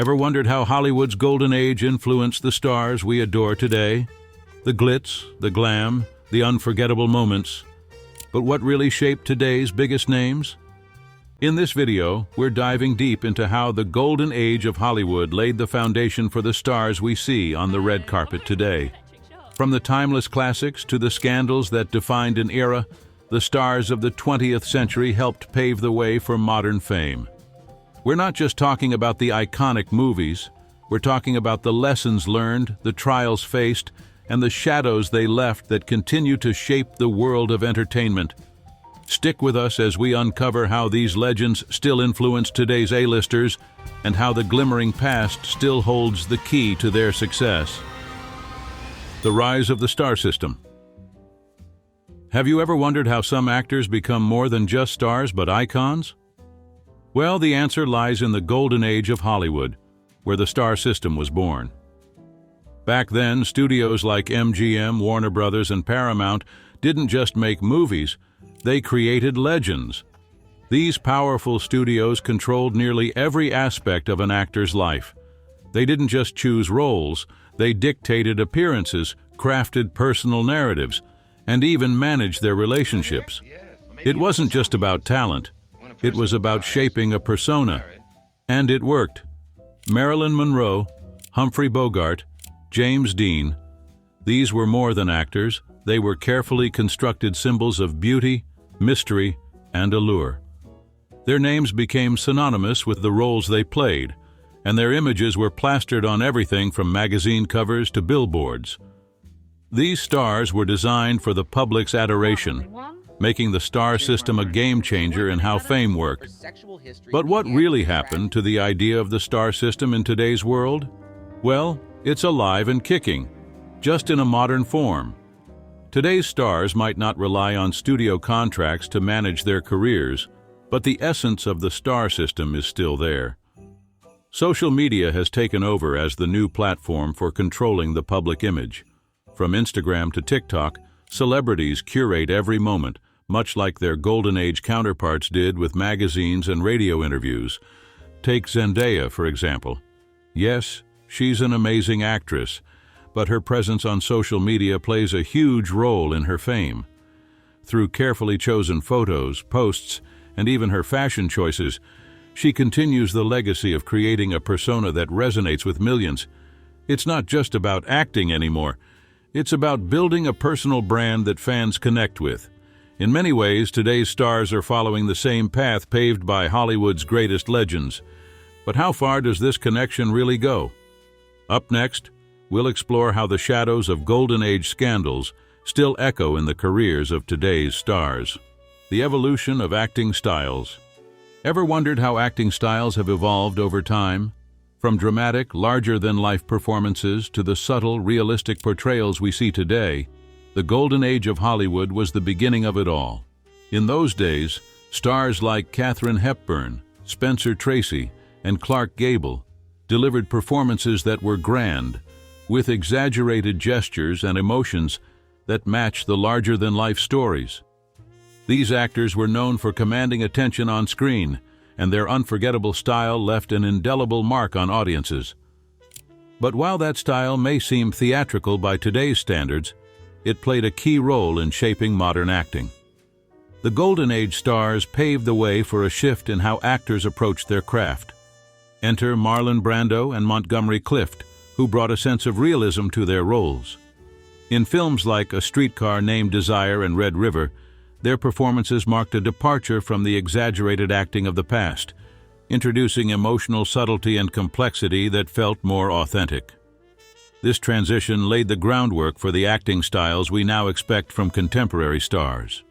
Ever wondered how Hollywood's golden age influenced the stars we adore today? The glitz, the glam, the unforgettable moments. But what really shaped today's biggest names? In this video, we're diving deep into how the golden age of Hollywood laid the foundation for the stars we see on the red carpet today. From the timeless classics to the scandals that defined an era, the stars of the 20th century helped pave the way for modern fame. We're not just talking about the iconic movies, we're talking about the lessons learned, the trials faced, and the shadows they left that continue to shape the world of entertainment. Stick with us as we uncover how these legends still influence today's A-listers and how the glimmering past still holds the key to their success. The rise of the star system. Have you ever wondered how some actors become more than just stars but icons? Well, the answer lies in the golden age of Hollywood, where the star system was born. Back then, studios like MGM, Warner Brothers, and Paramount didn't just make movies, they created legends. These powerful studios controlled nearly every aspect of an actor's life. They didn't just choose roles, they dictated appearances, crafted personal narratives, and even managed their relationships. It wasn't just about talent. It was about shaping a persona. And it worked. Marilyn Monroe, Humphrey Bogart, James Dean. These were more than actors. They were carefully constructed symbols of beauty, mystery, and allure. Their names became synonymous with the roles they played, and their images were plastered on everything from magazine covers to billboards. These stars were designed for the public's adoration, making the star system a game-changer in how fame worked. But what really happened to the idea of the star system in today's world? Well, it's alive and kicking, just in a modern form. Today's stars might not rely on studio contracts to manage their careers, but the essence of the star system is still there. Social media has taken over as the new platform for controlling the public image. From Instagram to TikTok, celebrities curate every moment, much like their golden age counterparts did with magazines and radio interviews. Take Zendaya, for example. Yes, she's an amazing actress, but her presence on social media plays a huge role in her fame. Through carefully chosen photos, posts, and even her fashion choices, she continues the legacy of creating a persona that resonates with millions. It's not just about acting anymore. It's about building a personal brand that fans connect with. In many ways, today's stars are following the same path paved by Hollywood's greatest legends. But how far does this connection really go? Up next, we'll explore how the shadows of golden age scandals still echo in the careers of today's stars. The evolution of acting styles. Ever wondered how acting styles have evolved over time? From dramatic, larger-than-life performances to the subtle, realistic portrayals we see today, the golden age of Hollywood was the beginning of it all. In those days, stars like Katharine Hepburn, Spencer Tracy, and Clark Gable delivered performances that were grand, with exaggerated gestures and emotions that matched the larger-than-life stories. These actors were known for commanding attention on screen, and their unforgettable style left an indelible mark on audiences. But while that style may seem theatrical by today's standards, it played a key role in shaping modern acting. The Golden Age stars paved the way for a shift in how actors approached their craft. Enter Marlon Brando and Montgomery Clift, who brought a sense of realism to their roles. In films like A Streetcar Named Desire and Red River, their performances marked a departure from the exaggerated acting of the past, introducing emotional subtlety and complexity that felt more authentic. This transition laid the groundwork for the acting styles we now expect from contemporary stars.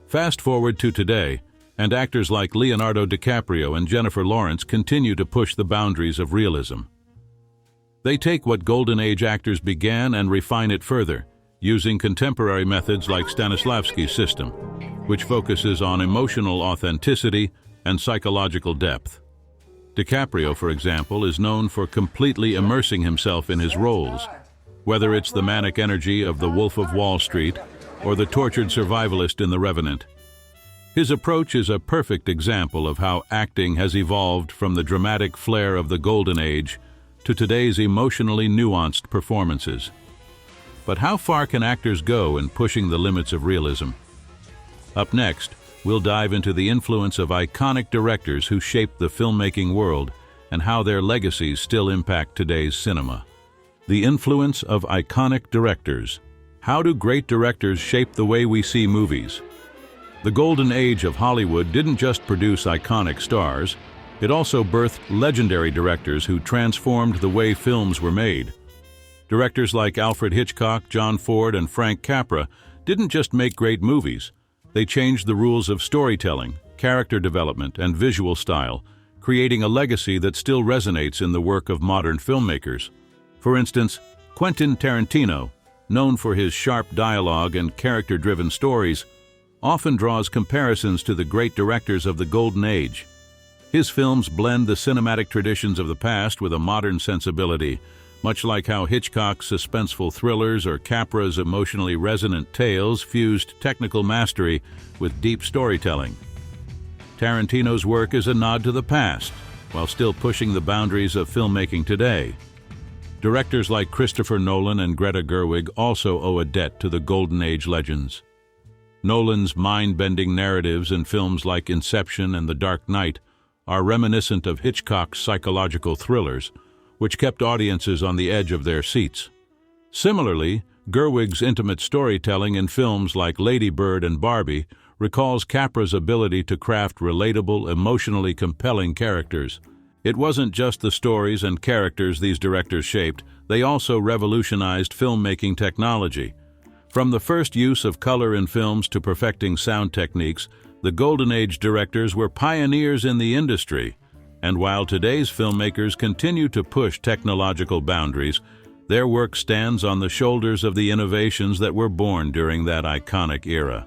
Fast forward to today, and actors like Leonardo DiCaprio and Jennifer Lawrence continue to push the boundaries of realism. They take what Golden Age actors began and refine it further, using contemporary methods like Stanislavski's system, which focuses on emotional authenticity and psychological depth. DiCaprio, for example, is known for completely immersing himself in his roles, whether it's the manic energy of The Wolf of Wall Street or the tortured survivalist in The Revenant. His approach is a perfect example of how acting has evolved from the dramatic flair of the Golden Age to today's emotionally nuanced performances. But how far can actors go in pushing the limits of realism? Up next, we'll dive into the influence of iconic directors who shaped the filmmaking world and how their legacies still impact today's cinema. The influence of iconic directors. How do great directors shape the way we see movies? The Golden Age of Hollywood didn't just produce iconic stars, it also birthed legendary directors who transformed the way films were made. Directors like Alfred Hitchcock, John Ford, and Frank Capra didn't just make great movies. They changed the rules of storytelling, character development, and visual style, creating a legacy that still resonates in the work of modern filmmakers. For instance, Quentin Tarantino, known for his sharp dialogue and character-driven stories, often draws comparisons to the great directors of the Golden Age. His films blend the cinematic traditions of the past with a modern sensibility, much like how Hitchcock's suspenseful thrillers or Capra's emotionally resonant tales fused technical mastery with deep storytelling. Tarantino's work is a nod to the past, while still pushing the boundaries of filmmaking today. Directors like Christopher Nolan and Greta Gerwig also owe a debt to the Golden Age legends. Nolan's mind-bending narratives in films like Inception and The Dark Knight are reminiscent of Hitchcock's psychological thrillers, which kept audiences on the edge of their seats. Similarly, Gerwig's intimate storytelling in films like Lady Bird and Barbie recalls Capra's ability to craft relatable, emotionally compelling characters. It wasn't just the stories and characters these directors shaped, they also revolutionized filmmaking technology. From the first use of color in films to perfecting sound techniques, the Golden Age directors were pioneers in the industry. And while today's filmmakers continue to push technological boundaries, their work stands on the shoulders of the innovations that were born during that iconic era.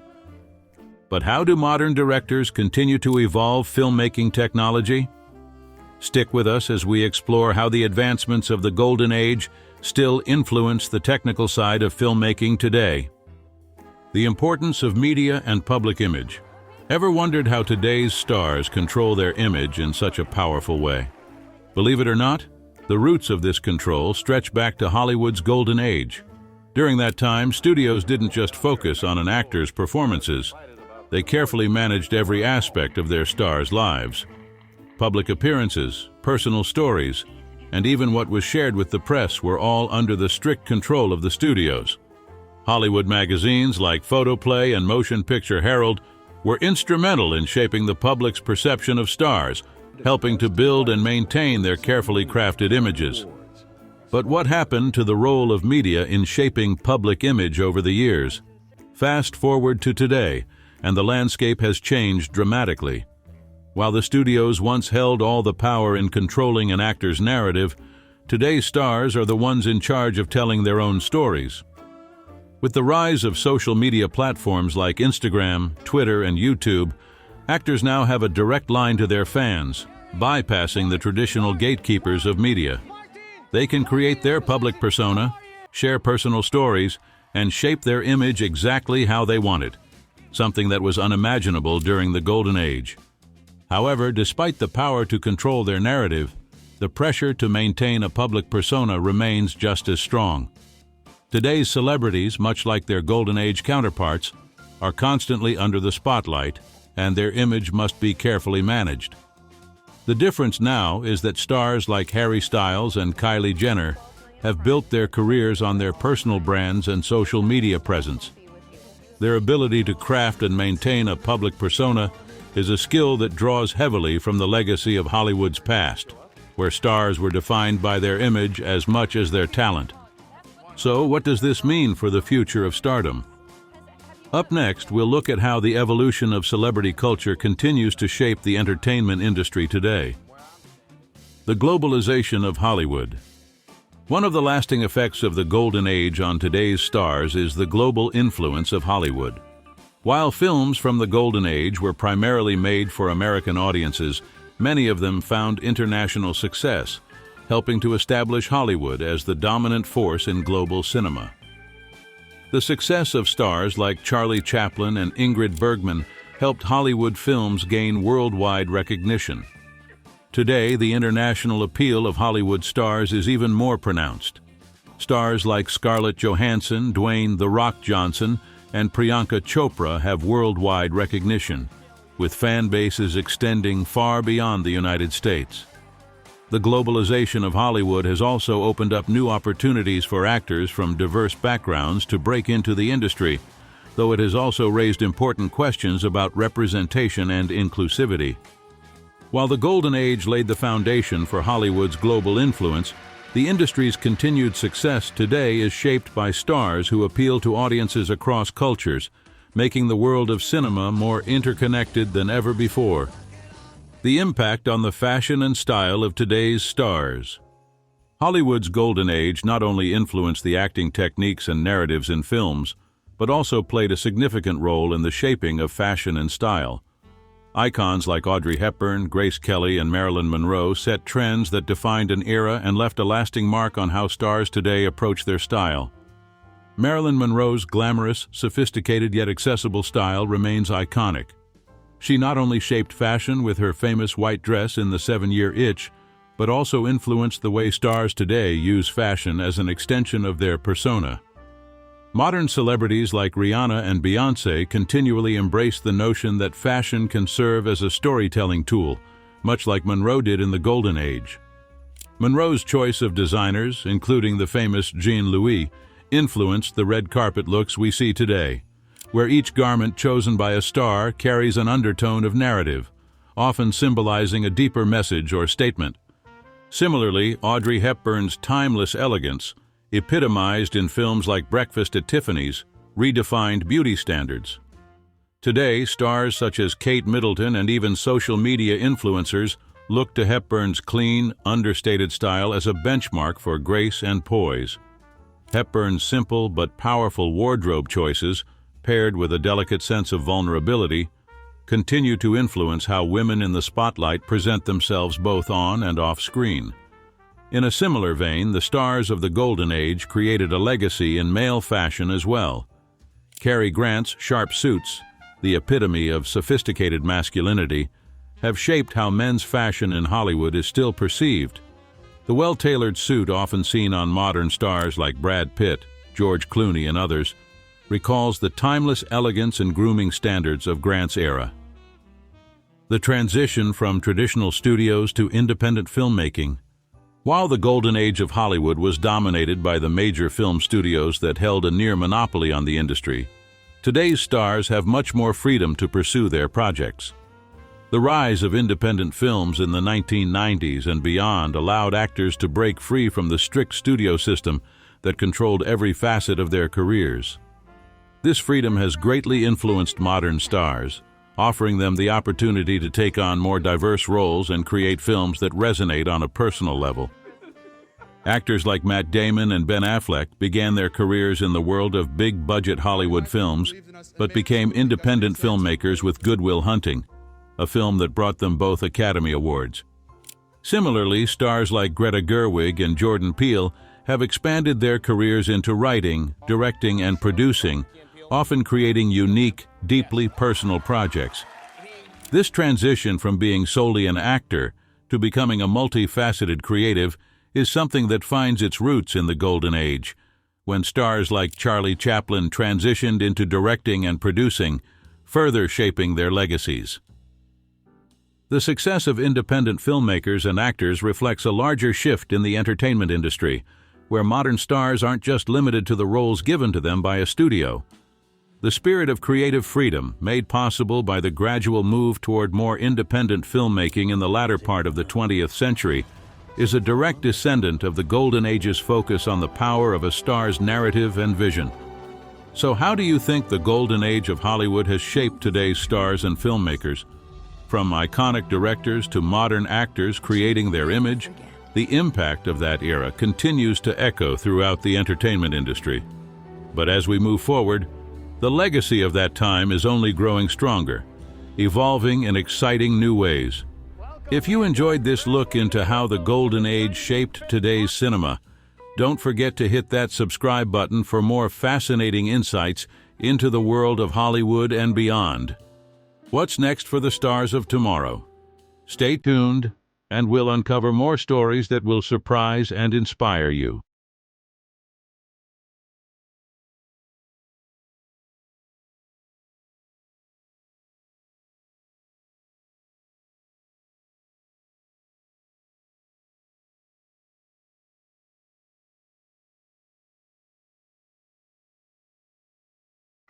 But how do modern directors continue to evolve filmmaking technology? Stick with us as we explore how the advancements of the Golden Age still influence the technical side of filmmaking today. The importance of media and public image. Ever wondered how today's stars control their image in such a powerful way? Believe it or not, the roots of this control stretch back to Hollywood's Golden Age. During that time, studios didn't just focus on an actor's performances. They carefully managed every aspect of their stars' lives. Public appearances, personal stories, and even what was shared with the press were all under the strict control of the studios. Hollywood magazines like Photoplay and Motion Picture Herald were instrumental in shaping the public's perception of stars, helping to build and maintain their carefully crafted images. But what happened to the role of media in shaping public image over the years? Fast forward to today, and the landscape has changed dramatically. While the studios once held all the power in controlling an actor's narrative, today's stars are the ones in charge of telling their own stories. With the rise of social media platforms like Instagram, Twitter, and YouTube, actors now have a direct line to their fans, bypassing the traditional gatekeepers of media. They can create their public persona, share personal stories, and shape their image exactly how they want it, something that was unimaginable during the Golden Age. However, despite the power to control their narrative, the pressure to maintain a public persona remains just as strong. Today's celebrities, much like their Golden Age counterparts, are constantly under the spotlight, and their image must be carefully managed. The difference now is that stars like Harry Styles and Kylie Jenner have built their careers on their personal brands and social media presence. Their ability to craft and maintain a public persona is a skill that draws heavily from the legacy of Hollywood's past, where stars were defined by their image as much as their talent. So, what does this mean for the future of stardom? Up next, we'll look at how the evolution of celebrity culture continues to shape the entertainment industry today. The globalization of Hollywood. One of the lasting effects of the Golden Age on today's stars is the global influence of Hollywood. While films from the Golden Age were primarily made for American audiences, many of them found international success, helping to establish Hollywood as the dominant force in global cinema. The success of stars like Charlie Chaplin and Ingrid Bergman helped Hollywood films gain worldwide recognition. Today, the international appeal of Hollywood stars is even more pronounced. Stars like Scarlett Johansson, Dwayne "The Rock" Johnson, and Priyanka Chopra have worldwide recognition, with fan bases extending far beyond the United States. The globalization of Hollywood has also opened up new opportunities for actors from diverse backgrounds to break into the industry, though it has also raised important questions about representation and inclusivity. While the Golden Age laid the foundation for Hollywood's global influence, the industry's continued success today is shaped by stars who appeal to audiences across cultures, making the world of cinema more interconnected than ever before. The impact on the fashion and style of today's stars. Hollywood's Golden Age not only influenced the acting techniques and narratives in films, but also played a significant role in the shaping of fashion and style. Icons like Audrey Hepburn, Grace Kelly, and Marilyn Monroe set trends that defined an era and left a lasting mark on how stars today approach their style. Marilyn Monroe's glamorous, sophisticated yet accessible style remains iconic. She not only shaped fashion with her famous white dress in The 7-Year Itch, but also influenced the way stars today use fashion as an extension of their persona. Modern celebrities like Rihanna and Beyoncé continually embrace the notion that fashion can serve as a storytelling tool, much like Monroe did in the Golden Age. Monroe's choice of designers, including the famous Jean Louis, influenced the red carpet looks we see today, where each garment chosen by a star carries an undertone of narrative, often symbolizing a deeper message or statement. Similarly, Audrey Hepburn's timeless elegance, epitomized in films like Breakfast at Tiffany's, redefined beauty standards. Today, stars such as Kate Middleton and even social media influencers look to Hepburn's clean, understated style as a benchmark for grace and poise. Hepburn's simple but powerful wardrobe choices, paired with a delicate sense of vulnerability, continue to influence how women in the spotlight present themselves both on and off screen. In a similar vein, the stars of the Golden Age created a legacy in male fashion as well. Cary Grant's sharp suits, the epitome of sophisticated masculinity, have shaped how men's fashion in Hollywood is still perceived. The well-tailored suit often seen on modern stars like Brad Pitt, George Clooney, and others recalls the timeless elegance and grooming standards of Grant's era. The transition from traditional studios to independent filmmaking. While the Golden Age of Hollywood was dominated by the major film studios that held a near monopoly on the industry, today's stars have much more freedom to pursue their projects. The rise of independent films in the 1990s and beyond allowed actors to break free from the strict studio system that controlled every facet of their careers. This freedom has greatly influenced modern stars, offering them the opportunity to take on more diverse roles and create films that resonate on a personal level. Actors like Matt Damon and Ben Affleck began their careers in the world of big-budget Hollywood films, but became independent filmmakers with Good Will Hunting, a film that brought them both Academy Awards. Similarly, stars like Greta Gerwig and Jordan Peele have expanded their careers into writing, directing, and producing, often creating unique, deeply personal projects. This transition from being solely an actor to becoming a multifaceted creative is something that finds its roots in the Golden Age, when stars like Charlie Chaplin transitioned into directing and producing, further shaping their legacies. The success of independent filmmakers and actors reflects a larger shift in the entertainment industry, where modern stars aren't just limited to the roles given to them by a studio. The spirit of creative freedom, made possible by the gradual move toward more independent filmmaking in the latter part of the 20th century, is a direct descendant of the Golden Age's focus on the power of a star's narrative and vision. So how do you think the Golden Age of Hollywood has shaped today's stars and filmmakers? From iconic directors to modern actors creating their image, the impact of that era continues to echo throughout the entertainment industry. But as we move forward, the legacy of that time is only growing stronger, evolving in exciting new ways. If you enjoyed this look into how the Golden Age shaped today's cinema, don't forget to hit that subscribe button for more fascinating insights into the world of Hollywood and beyond. What's next for the stars of tomorrow? Stay tuned, and we'll uncover more stories that will surprise and inspire you.